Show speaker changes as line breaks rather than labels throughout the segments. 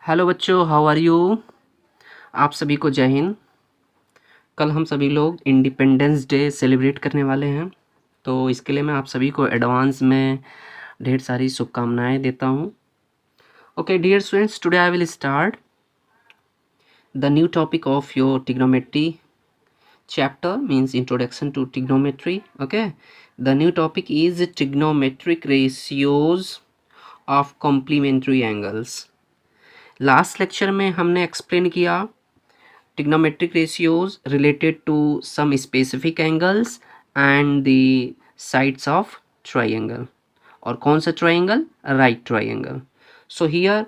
Hello बच्चों, how are you. आप सभी को जय हिंद। कल हम सभी लोग इंडिपेंडेंस डे सेलिब्रेट करने वाले हैं, तो इसके लिए मैं आप सभी को एडवांस में ढेर सारी शुभकामनाएं देता हूं। Okay dear students, today I will start the new topic of your trigonometry chapter, means introduction to trigonometry. Okay, the new topic is trigonometric ratios of complementary angles. Last lecture में हमने explain किया trigonometric ratios related to some specific angles and the sides of triangle. और कौन सा triangle? Right triangle. So here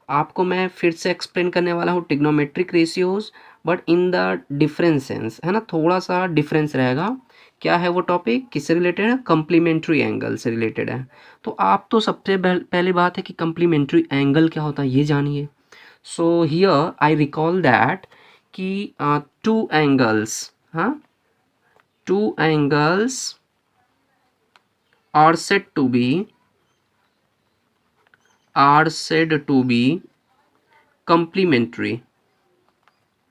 आपको मैं फिर से एक्सप्लेन करने वाला हूँ trigonometric ratios, but in the difference sense, है ना, थोड़ा सा डिफरेंस रहेगा. क्या है वो टॉपिक, किससे रिलेटेड है? कंप्लीमेंट्री एंगल से रिलेटेड है. तो आप तो सबसे पहली बात है कि कंप्लीमेंट्री एंगल क्या होता है ये जानिए. So here I recall that कि टू एंगल्स, हाँ, two angles are said to be complementary.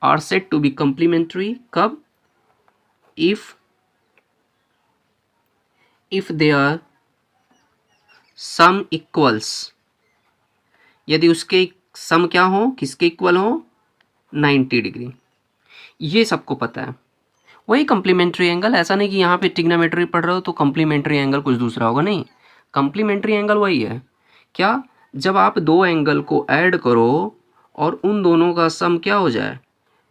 Are said to be complementary कब? if their sum equals, यदि उसके सम क्या हो, किसके इक्वल हो? 90 डिग्री. ये सबको पता है. वही कंप्लीमेंट्री एंगल. ऐसा नहीं कि यहाँ पे ट्रिग्नोमेट्री पढ़ रहे हो तो कंप्लीमेंट्री एंगल कुछ दूसरा होगा, नहीं. कंप्लीमेंट्री एंगल वही है. क्या? जब आप दो एंगल को ऐड करो और उन दोनों का सम क्या हो जाए,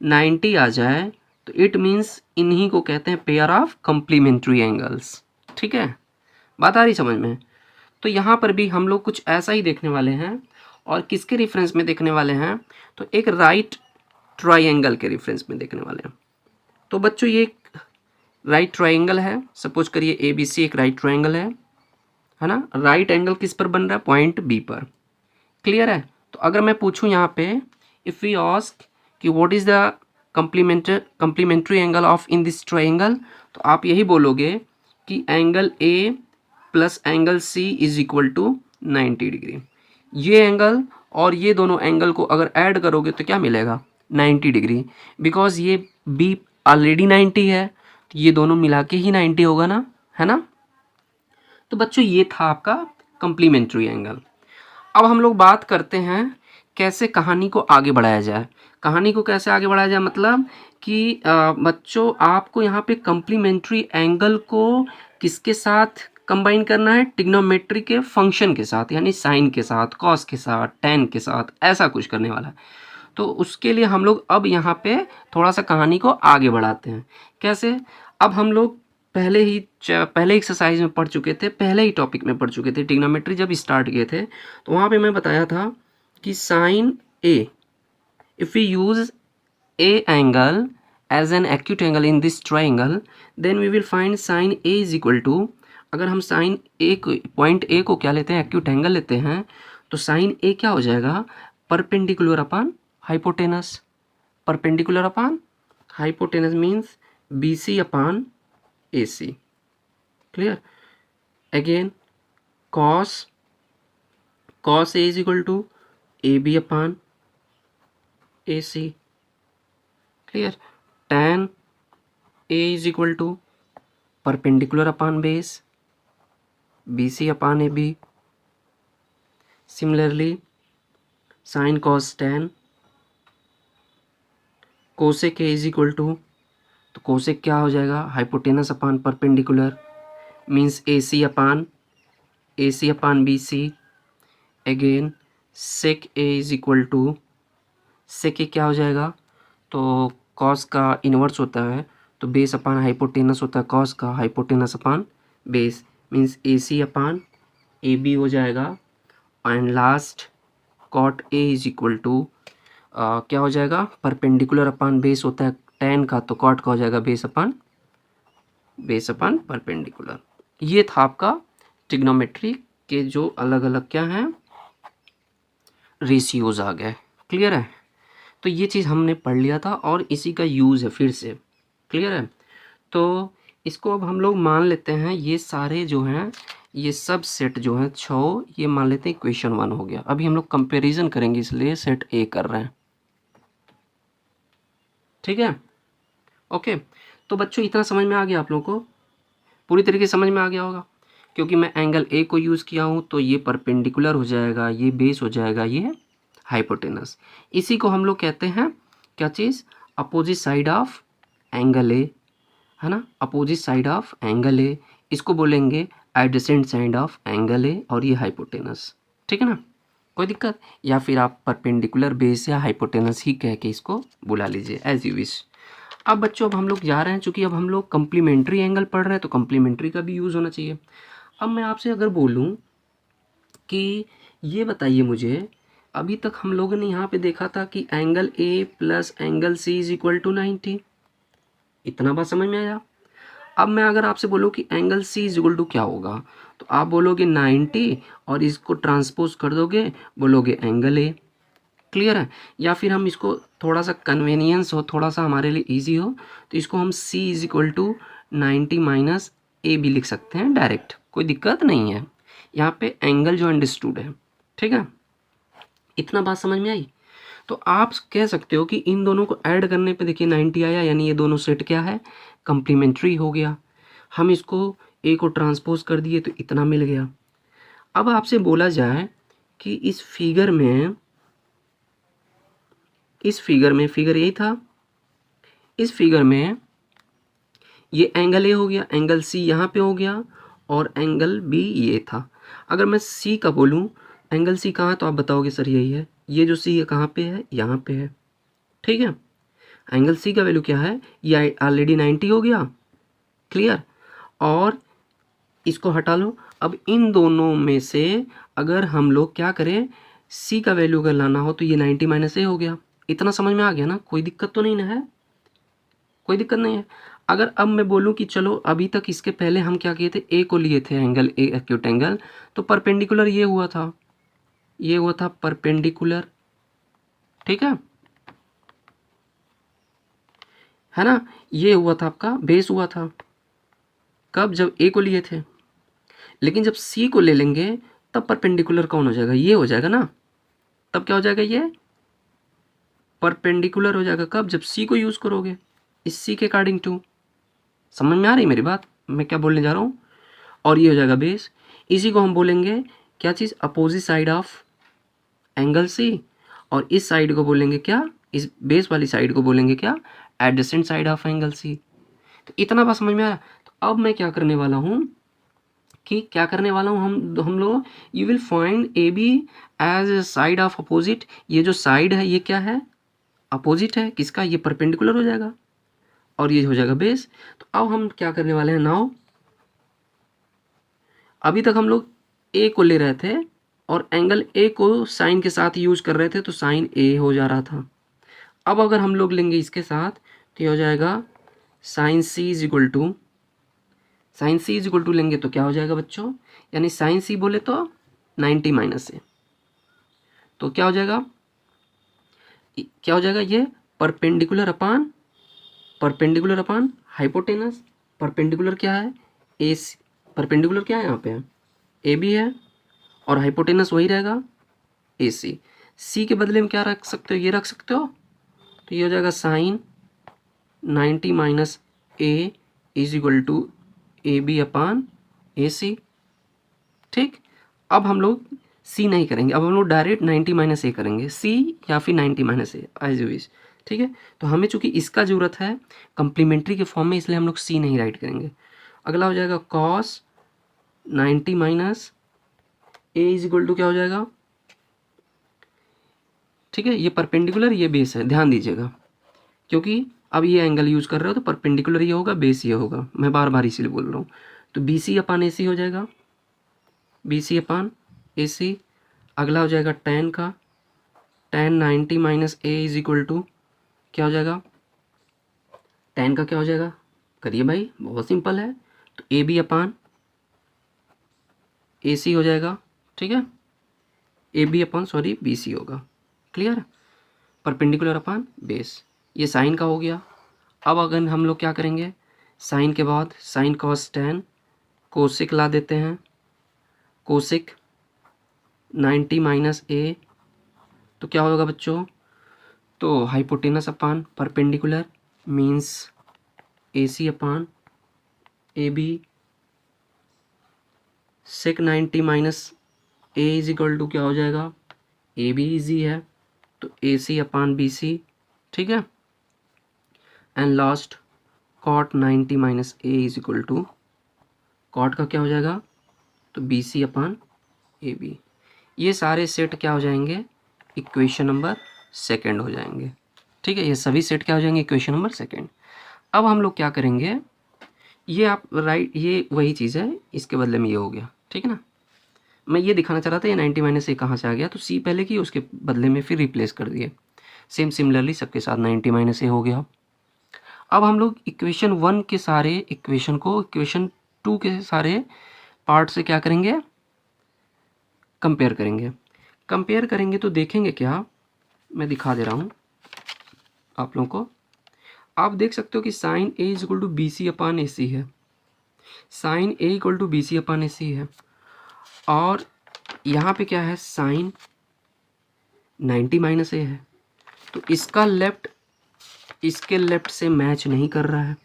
90 आ जाए, तो इट मीन्स इन्हीं को कहते हैं पेयर ऑफ कंप्लीमेंट्री एंगल्स. ठीक है, बात आ रही समझ में? तो यहाँ पर भी हम लोग कुछ ऐसा ही देखने वाले हैं. और किसके रेफरेंस में देखने वाले हैं? तो एक राइट ट्राइंगल के रेफरेंस में देखने वाले हैं. तो बच्चों ये एक राइट ट्राइंगल है. सपोज करिए ABC एक राइट ट्राइंगल है ना. राइट एंगल किस पर बन रहा है? पॉइंट B पर. क्लियर है? तो अगर मैं पूछूं यहाँ पे, इफ़ वी आस्क कि what is the complementary angle of in this triangle, तो आप यही बोलोगे कि angle A plus angle C is equal to 90 degree. ये एंगल और ये दोनों एंगल को अगर ऐड करोगे तो क्या मिलेगा? 90 डिग्री. बिकॉज ये B ऑलरेडी 90 है, तो ये दोनों मिला के ही 90 होगा ना, है ना. तो बच्चों ये था आपका कंप्लीमेंट्री एंगल. अब हम लोग बात करते हैं कैसे कहानी को आगे बढ़ाया जाए. कहानी को कैसे आगे बढ़ाया जाए मतलब कि बच्चों आपको यहाँ पे कंप्लीमेंट्री एंगल को किसके साथ कंबाइन करना है? ट्रिग्नोमेट्री के फंक्शन के साथ, यानी साइन के साथ, कॉस के साथ, टेन के साथ, ऐसा कुछ करने वाला है. तो उसके लिए हम लोग अब यहाँ पे थोड़ा सा कहानी को आगे बढ़ाते हैं. कैसे? अब हम लोग पहले एक्सरसाइज में पढ़ चुके थे, पहले ही टॉपिक में पढ़ चुके थे. ट्रिग्नोमेट्री जब स्टार्ट किए थे तो वहाँ पे मैं बताया था कि sine A, if we use a angle as an acute angle in this triangle, then we will find sine A is equal to, अगर हम साइन ए को, पॉइंट ए को क्या लेते हैं? एक्यूट एंगल लेते हैं, तो साइन ए क्या हो जाएगा? Perpendicular upon hypotenuse. Perpendicular upon hypotenuse means BC upon AC. Clear? Again cos A is equal to AB upon AC. Clear? tan A is equal to perpendicular upon base BC upon AB. Similarly sin cos tan cosec A is equal to, तो cosec क्या हो जाएगा? Hypotenuse upon perpendicular means AC upon BC. Again sec A is equal to, sec A क्या हो जाएगा? तो cos का inverse होता है, तो बेस अपॉन हाइपोटेनस होता है कॉस का, hypotenuse upon base means AC upon AB हो जाएगा. And last cot A is equal to क्या हो जाएगा? परपेंडिकुलर अपॉन बेस होता है टेन का, तो कॉट का हो जाएगा बेस अपॉन परपेंडिकुलर. ये था आपका ट्रिग्नोमेट्री के जो अलग अलग क्या हैं, रेशियोज आ गए. क्लियर है? तो ये चीज़ हमने पढ़ लिया था और इसी का यूज़ है फिर से. क्लियर है? तो इसको अब हम लोग मान लेते हैं ये सारे जो हैं ये सब सेट जो है 6, ये मान लेते हैं इक्वेशन 1 हो गया। अभी हम लोग कंपैरिजन करेंगे इसलिए सेट ए कर रहे हैं, ठीक है। ओके, तो बच्चों इतना समझ में आ गया आप लोगों को, पूरी तरीके से समझ में आ गया होगा, क्योंकि मैं एंगल ए को यूज़ किया हूँ तो ये परपेंडिकुलर हो जाएगा, ये बेस हो जाएगा, ये हाइपोटेनस। इसी को हम लोग कहते हैं क्या चीज़, opposite side of angle A, है ना, opposite side of angle A, इसको बोलेंगे adjacent side of angle A, और ये हाइपोटेनस, ठीक है ना, कोई दिक्कत। या फिर आप परपेंडिकुलर बेस या हाइपोटेनस ही कह के इसको बुला लीजिए, एज यू विश। अब बच्चों अब हम लोग जा रहे हैं, चूंकि अब हम लोग कम्प्लीमेंट्री एंगल पढ़ रहे हैं तो कम्प्लीमेंट्री का भी यूज़ होना चाहिए। अब मैं आपसे अगर बोलूं कि ये बताइए मुझे, अभी तक हम लोगों ने यहाँ पे देखा था कि angle A plus angle C is equal to 90, इतना बात समझ में आया। अब मैं अगर आपसे बोलूँ कि angle C is equal to क्या होगा, तो आप बोलोगे 90 और इसको ट्रांसपोज कर दोगे, बोलोगे एंगल ए, क्लियर है। या फिर हम इसको थोड़ा सा कन्वीनियंस हो, थोड़ा सा हमारे लिए इजी हो, तो इसको हम c is equal to 90 minus A भी लिख सकते हैं डायरेक्ट, कोई दिक्कत नहीं है। यहाँ पे एंगल जो अंडरस्टूड है, ठीक है, इतना बात समझ में आई। तो आप कह सकते हो कि इन दोनों को ऐड करने पे देखिए 90 आया, यानी ये दोनों सेट क्या है, कम्प्लीमेंट्री हो गया। हम इसको ए को ट्रांसपोज कर दिए तो इतना मिल गया। अब आपसे बोला जाए कि इस फिगर में फिगर यही था, इस फिगर में ये एंगल ए हो गया, एंगल सी यहाँ पे हो गया, और एंगल बी ये था। अगर मैं सी का बोलूँ, एंगल सी कहाँ है, तो आप बताओगे सर यही है, ये जो सी है कहाँ पे है, यहाँ पे है, ठीक है। एंगल सी का वैल्यू क्या है, ये ऑलरेडी 90 हो गया, क्लियर। और इसको हटा लो। अब इन दोनों में से अगर हम लोग क्या करें, सी का वैल्यू अगर लाना हो तो ये 90 माइनस ए हो गया। इतना समझ में आ गया ना, कोई दिक्कत तो नहीं ना है, कोई दिक्कत नहीं है। अगर अब मैं बोलूं कि चलो अभी तक इसके पहले हम क्या किए थे, ए को लिए थे एंगल ए एक्यूट एंगल, तो परपेंडिकुलर ये हुआ था, ये हुआ था परपेंडिकुलर, ठीक है ना, ये हुआ था आपका बेस हुआ था, कब, जब ए को लिए थे। लेकिन जब सी को ले लेंगे तब परपेंडिकुलर कौन हो जाएगा, ये हो जाएगा ना, तब क्या हो जाएगा, ये परपेंडिकुलर हो जाएगा, कब, जब सी को यूज़ करोगे, इस सी के अकॉर्डिंग टू। समझ में आ रही मेरी बात, मैं क्या बोलने जा रहा हूँ। और ये हो जाएगा बेस, इसी को हम बोलेंगे क्या चीज़, opposite side of angle C, और इस साइड को बोलेंगे क्या, इस बेस वाली साइड को बोलेंगे क्या, adjacent side of angle C. तो इतना बात समझ में आया। तो अब मैं क्या करने वाला हूँ कि क्या करने वाला हूँ, हम लोग, you will find A B as side of opposite. ये जो साइड है ये क्या है, अपोजिट है किसका, ये परपेंडिकुलर हो जाएगा, और ये हो जाएगा बेस। तो अब हम क्या करने वाले हैं नाउ, अभी तक हम लोग ए को ले रहे थे और एंगल ए को साइन के साथ यूज कर रहे थे, तो साइन ए हो जा रहा था। अब अगर हम लोग लेंगे इसके साथ तो ये हो जाएगा sine C is equal to, sine C is equal to लेंगे तो क्या हो जाएगा बच्चों, यानी साइन सी बोले तो 90 माइनस ए, तो क्या हो जाएगा, क्या हो जाएगा, ये परपेंडिकुलर अपान हाइपोटेनस। परपेंडिकुलर क्या है, ए, परपेंडिकुलर क्या है यहाँ पे, ए बी है, और हाइपोटेनस वही रहेगा ए सी। सी के बदले में क्या रख सकते हो, ये रख सकते हो, तो ये हो जाएगा sine 90 minus A is equal to A B upon A C, ठीक। अब हम लोग सी नहीं करेंगे, अब हम लोग डायरेक्ट 90 माइनस ए करेंगे, सी या फिर 90 minus A as you wish, ठीक है। तो हमें चूंकि इसका ज़रूरत है कम्प्लीमेंट्री के फॉर्म में, इसलिए हम लोग सी नहीं राइट करेंगे। अगला हो जाएगा cos 90 minus A is equal to क्या हो जाएगा, ठीक है, ये परपेंडिकुलर ये बेस है, ध्यान दीजिएगा, क्योंकि अब ये एंगल यूज़ कर रहे हो तो परपेंडिकुलर ये होगा, बेस ये होगा, मैं बार बार इसीलिए बोल रहा हूँ। तो बी सी अपान ए सी हो जाएगा, बी सी अपान ए सी। अगला हो जाएगा टेन का, tan 90 minus A is equal to क्या हो जाएगा, टेन का क्या हो जाएगा, करिए भाई, बहुत सिंपल है, तो ए बी अपान ए सी हो जाएगा, ठीक है, A B upon sorry B C होगा, क्लियर। परपेंडिकुलर अपान बेस, ये साइन का हो गया। अब अगर हम लोग क्या करेंगे, साइन के बाद साइन कॉस टेन कोसेक ला देते हैं, कोसेक 90 माइनस ए, तो क्या होगा बच्चों, तो hypotenuse upon perpendicular means A C upon A B. Sec 90 minus A is equal to क्या हो जाएगा, ए बी इजी है तो ए सी अपान बी सी, ठीक है। And last cot 90 minus A is equal to, cot का क्या हो जाएगा, तो B C upon A B. ये सारे सेट क्या हो जाएंगे, इक्वेशन नंबर सेकंड हो जाएंगे, ठीक है। ये सभी सेट क्या हो जाएंगे, इक्वेशन नंबर सेकंड। अब हम लोग क्या करेंगे, ये आप राइट, ये वही चीज़ है, इसके बदले में ये हो गया, ठीक है ना। मैं ये दिखाना चाह रहा था ये 90 माइनस ए कहाँ से आ गया, तो सी पहले की उसके बदले में फिर रिप्लेस कर दिए। सेम सिमिलरली सबके साथ 90 माइनस ए हो गया। अब हम लोग इक्वेशन 1 के सारे इक्वेशन को इक्वेशन 2 के सारे पार्ट से क्या करेंगे, कंपेयर करेंगे। कंपेयर करेंगे तो देखेंगे क्या, मैं दिखा दे रहा हूँ आप लोगों को। आप देख सकते हो कि sine A is equal to B C upon A C है, sine A equal to B C upon A C है, और यहाँ पे क्या है, साइन 90 माइनस ए है, तो इसका लेफ्ट इसके लेफ्ट से मैच नहीं कर रहा है,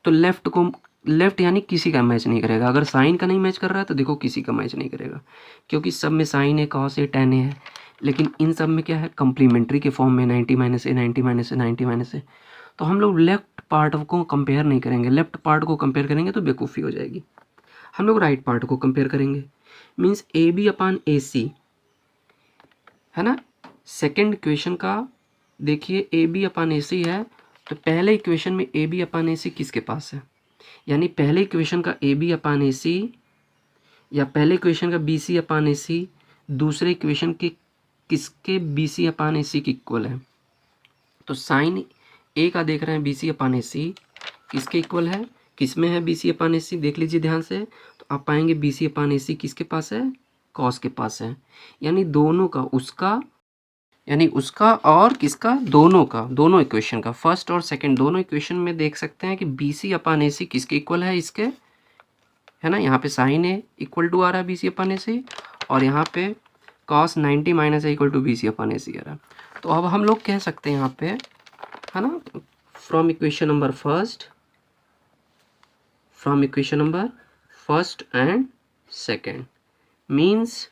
तो लेफ्ट को लेफ्ट यानी किसी का मैच नहीं करेगा। अगर साइन का नहीं मैच कर रहा है तो देखो किसी का मैच नहीं करेगा, क्योंकि सब में साइन है, कॉस है, टेन है, लेकिन इन सब में क्या है, कंप्लीमेंट्री के फॉर्म में 90 माइनस ए 90 माइनस ए 90 माइनस ए। तो हम लोग लेफ्ट पार्ट को कंपेयर नहीं करेंगे, लेफ्ट पार्ट को कंपेयर करेंगे तो बेवकूफ़ी हो जाएगी। हम लोग राइट पार्ट को कंपेयर करेंगे, means A B upon A C है ना। सेकेंड इक्वेशन का देखिए ए बी अपान ए सी है, तो पहले इक्वेशन में ए बी अपान ए सी किसके पास है, यानी पहले इक्वेशन का ए बी अपान ए सी या पहले इक्वेशन का बी सी अपान ए सी दूसरे इक्वेशन के किसके बी सी अपान ए सी की इक्वल है। तो साइन ए का देख रहे हैं बी सी अपान ए सी किसके इक्वल है, किस में है बी सी अपान ए सी, देख लीजिए ध्यान से, तो आप पाएंगे बी सी अपान ए सी किसके पास है, कॉस के पास है। यानी दोनों का, उसका यानी उसका और किसका, दोनों का, दोनों इक्वेशन का, फर्स्ट और सेकंड दोनों इक्वेशन में देख सकते हैं कि बी सी अपान ए सी किसके इक्वल है, इसके, है ना। यहाँ पे साइन ए इक्वल टू आ रहा है बी सी अपान ए सी, और यहाँ पे cos 90 minus A equal to B C upon A C आ रहा है। तो अब हम लोग कह सकते हैं यहाँ पे, है ना, from equation number first and second means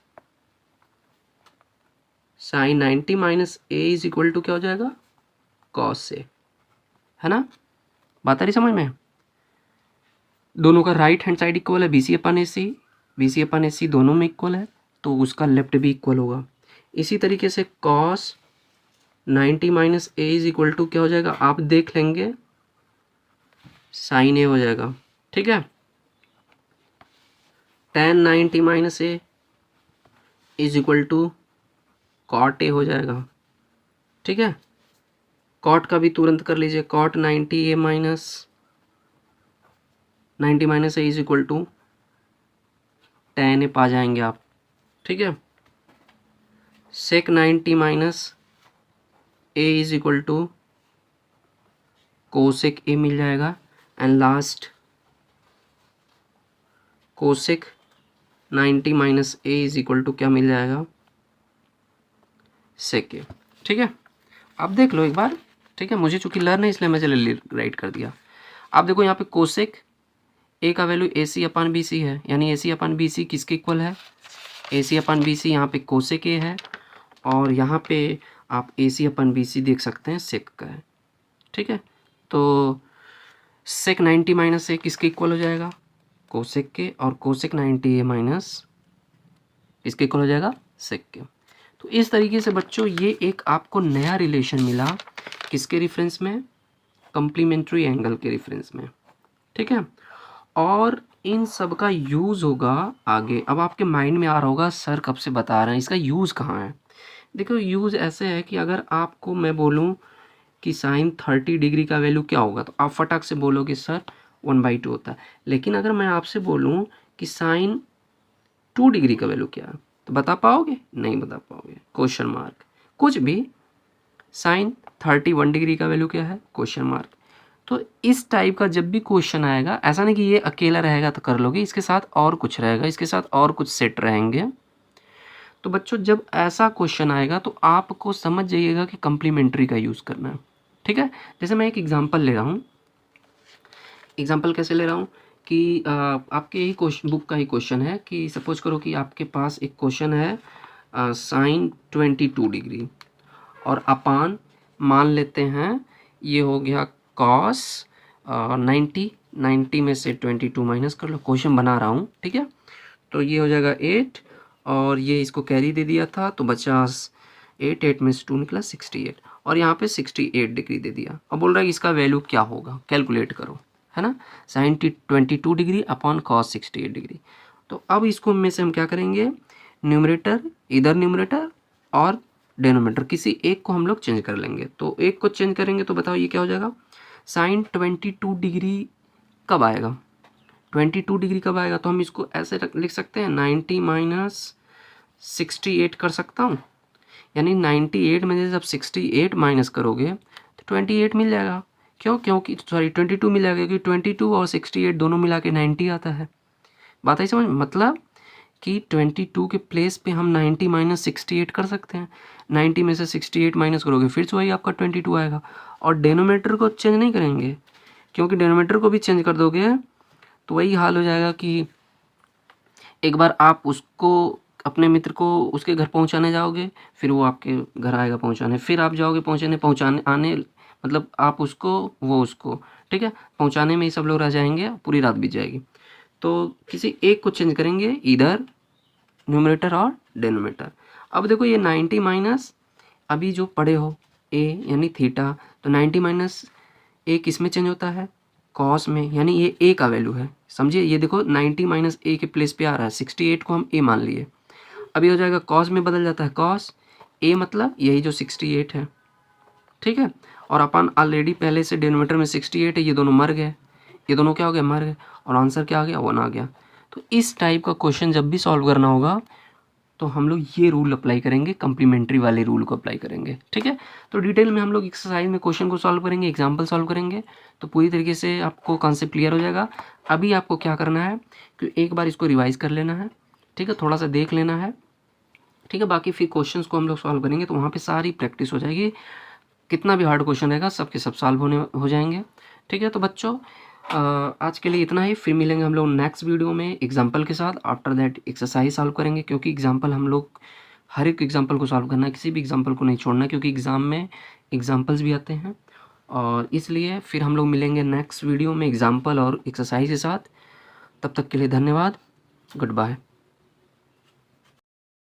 sine 90 minus A is equal to क्या हो जाएगा, कॉस से, है ना। बात आ रही समझ में, दोनों का राइट हैंड साइड इक्वल है, बी सी अपान ए सी दोनों में इक्वल है, तो उसका लेफ्ट भी इक्वल होगा। इसी तरीके से cos 90 minus A is equal to क्या हो जाएगा, आप देख लेंगे, साइन ए हो जाएगा, ठीक है। tan 90 minus A is equal to cot A हो जाएगा, ठीक है। कॉट का भी तुरंत कर लीजिए, cot 90 minus A is equal to tan A पा जाएंगे आप, ठीक है। Sec 90 minus A is equal to cosec A मिल जाएगा, and last cosec 90 minus A is equal to क्या मिल जाएगा, सेक ए, ठीक है। आप देख लो एक बार, ठीक है, मुझे चूंकि लर्न है इसलिए मैं चले राइट कर दिया। आप देखो यहाँ पे कोसेक ए का वैल्यू ए सी अपान बी सी है, यानी ए सी अपान बी सी किसके इक्वल है, ए सी अपान बी सी, यहाँ पे कोसेक ए है, और यहाँ पे आप ए सी अपान बी सी देख सकते हैं सेक का है, ठीक है। तो सेक 90 माइनस ए किसके इक्वल हो जाएगा, कोसेक के, और कोसेक 90 ए माइनस इसके इक्वल हो जाएगा सेक के। तो इस तरीके से बच्चों ये एक आपको नया रिलेशन मिला, किसके रेफरेंस में, कम्प्लीमेंट्री एंगल के रेफरेंस में, ठीक है। और इन सब का यूज़ होगा आगे। अब आपके माइंड में आ रहा होगा सर कब से बता रहे हैं, इसका यूज़ कहाँ है। देखो यूज़ ऐसे है कि अगर आपको मैं बोलूँ कि साइन 30 डिग्री का वैल्यू क्या होगा, तो आप फटाक से बोलोगे सर 1/2 होता है। लेकिन अगर मैं आपसे बोलूँ कि साइन 2 डिग्री का वैल्यू क्या है, तो बता पाओगे, नहीं बता पाओगे, क्वेश्चन मार्क। कुछ भी, साइन 31 डिग्री का वैल्यू क्या है, क्वेश्चन मार्क। तो इस टाइप का जब भी क्वेश्चन आएगा, ऐसा नहीं कि ये अकेला रहेगा तो कर लोगे, इसके साथ और कुछ रहेगा, इसके साथ और कुछ सेट रहेंगे। तो बच्चों जब ऐसा क्वेश्चन आएगा तो आपको समझ जाइएगा कि कम्प्लीमेंट्री का यूज़ करना है, ठीक है। जैसे मैं एक एग्जांपल ले रहा हूँ, एग्जांपल कैसे ले रहा हूँ कि आपके ही क्वेश्चन बुक का ही क्वेश्चन है कि सपोज करो कि आपके पास एक क्वेश्चन है साइन 22 डिग्री और अपान मान लेते हैं ये हो गया कॉस 90 में से 22 माइनस कर लो, क्वेश्चन बना रहा हूँ, ठीक है। तो ये हो जाएगा 8 और ये इसको कैरी दे दिया था तो बचा 8 में से 2 निकला 68 और यहाँ पे 68 डिग्री दे दिया। अब बोल रहा है कि इसका वैल्यू क्या होगा, कैलकुलेट करो, है ना। Sine 22 degree upon cos 68 degree. तो अब इसको में से हम क्या करेंगे, न्यूमरेटर, इधर न्यूमरेटर और डेनोमीटर किसी एक को हम लोग चेंज कर लेंगे। तो एक को चेंज करेंगे तो बताओ ये क्या हो जाएगा, साइन 22 डिग्री कब आएगा, 22 डिग्री कब आएगा। तो हम इसको ऐसे लिख सकते हैं 90 माइनस 68 कर सकता हूँ, यानी 98 में से जब 68 माइनस करोगे तो 28 मिल जाएगा। क्यों, क्योंकि सॉरी 22 मिल जाएगा क्योंकि 22 और 68 दोनों मिला के 90 आता है। बात आई समझ, मतलब कि 22 के प्लेस पे हम 90 माइनस 68 कर सकते हैं। 90 में से 68 माइनस करोगे फिर से वही आपका 22 आएगा। और डेनोमीटर को चेंज नहीं करेंगे क्योंकि डेनोमीटर को भी चेंज कर दोगे तो वही हाल हो जाएगा कि एक बार आप उसको अपने मित्र को उसके घर पहुंचाने जाओगे, फिर वो आपके घर आएगा पहुंचाने, फिर आप जाओगे पहुंचाने आने, मतलब आप उसको वो उसको, ठीक है, पहुंचाने में ही सब लोग रह जाएंगे, पूरी रात बीत जाएगी। तो किसी एक को चेंज करेंगे, इधर न्यूमरेटर और डेनोमीटर। अब देखो ये 90 माइनस अभी जो पढ़े हो ए यानी थीटा, तो 90 माइनस ए किस में चेंज होता है, कॉस में, यानी ये ए का वैल्यू है, समझिए। ये देखो 90 माइनस ए के प्लेस पे आ रहा है, 68 को हम ए मान लिए, अभी हो जाएगा कॉस में बदल जाता है, कॉस ए मतलब यही जो 68 है, ठीक है। और अपन ऑलरेडी पहले से डिनोमिनेटर में 68 है, ये दोनों मर गए, ये दोनों क्या हो गए, मर गए, और आंसर क्या आ गया, 1 आ गया। तो इस टाइप का क्वेश्चन जब भी सॉल्व करना होगा तो हम लोग ये रूल अप्लाई करेंगे, कम्प्लीमेंट्री वाले रूल को अप्लाई करेंगे, ठीक है। तो डिटेल में हम लोग एक्सरसाइज में क्वेश्चन को सॉल्व करेंगे, एग्जाम्पल सॉल्व करेंगे, तो पूरी तरीके से आपको कॉन्सेप्ट क्लियर हो जाएगा। अभी आपको क्या करना है कि एक बार इसको रिवाइज कर लेना है, ठीक है, थोड़ा सा देख लेना है, ठीक है। बाकी फिर क्वेश्चंस को हम लोग सॉल्व करेंगे तो वहाँ पे सारी प्रैक्टिस हो जाएगी, कितना भी हार्ड क्वेश्चन रहेगा सबके सब सॉल्व हो जाएंगे, ठीक है। तो बच्चों आज के लिए इतना ही, फिर मिलेंगे हम लोग नेक्स्ट वीडियो में एग्जाम्पल के साथ। आफ्टर दैट एक्सरसाइज सॉल्व करेंगे, क्योंकि एग्जाम्पल हम लोग हर एक एग्जाम्पल को सॉल्व करना है, किसी भी एग्जाम्पल को नहीं छोड़ना, क्योंकि एग्ज़ाम में एग्जाम्पल्स भी आते हैं। और इसलिए फिर हम लोग मिलेंगे नेक्स्ट वीडियो में एग्जाम्पल और एक्सरसाइज के साथ। तब तक के लिए धन्यवाद, गुड बाय।